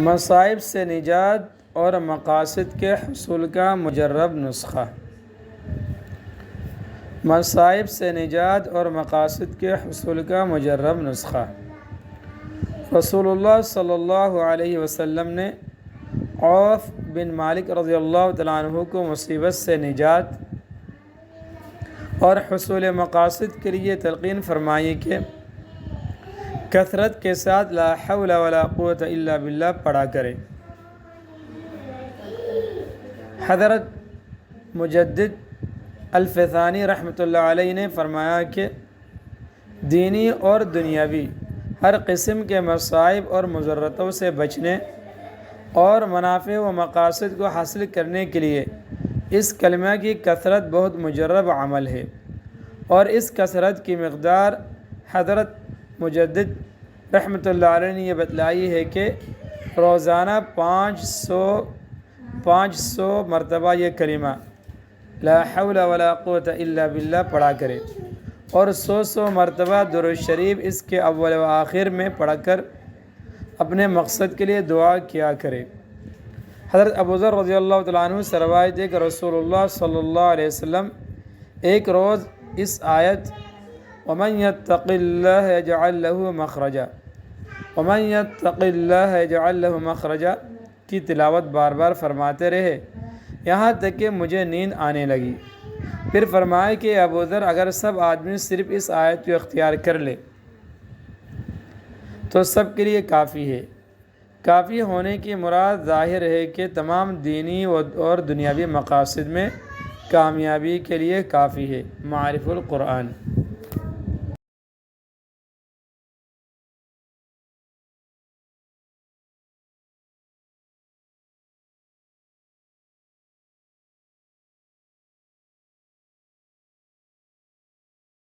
مصائب سے نجات اور مقاصد کے حصول کا مجرب نسخہ۔ مصائب سے نجات اور مقاصد کے حصول کا مجرب نسخہ۔ رسول اللہ صلی اللہ علیہ وسلم نے عوف بن مالک رضی اللہ تعالیٰ عنہ کو مصیبت سے نجات اور حصول مقاصد کے لیے تلقین فرمائی کہ کثرت کے ساتھ لا حول ولا قوت الا باللہ پڑھا کرے۔ حضرت مجدد الفثانی رحمۃ اللہ علیہ نے فرمایا کہ دینی اور دنیاوی ہر قسم کے مصائب اور مضرتوں سے بچنے اور منافع و مقاصد کو حاصل کرنے کے لیے اس کلمہ کی کثرت بہت مجرب عمل ہے، اور اس کثرت کی مقدار حضرت مجدد رحمۃ اللہ علیہ نے یہ بتلائی ہے کہ روزانہ 500 مرتبہ یہ کلمہ لا حول ولا قوت الا باللہ پڑھا کرے، اور 100 مرتبہ درود شریف اس کے اول و آخر میں پڑھ کر اپنے مقصد کے لیے دعا کیا کرے۔ حضرت ابوذر رضی اللہ تعالیٰ عنہ سے روایت ہے کہ رسول اللہ صلی اللہ علیہ وسلم ایک روز اس آیت وَمَن يَتَّقِ اللَّهَ يَجْعَلْ لَهُ مَخْرَجًا وَمَن يَتَّقِ اللَّهَ يَجْعَلْ لَهُ مَخْرَجًا کی تلاوت بار بار فرماتے رہے یہاں تک کہ مجھے نیند آنے لگی۔ پھر فرمائے کہ ابوذر اگر سب آدمی صرف اس آیت کو اختیار کر لے تو سب کے لیے کافی ہے۔ کافی ہونے کی مراد ظاہر ہے کہ تمام دینی اور دنیاوی مقاصد میں کامیابی کے لیے کافی ہے۔ معارف القرآن۔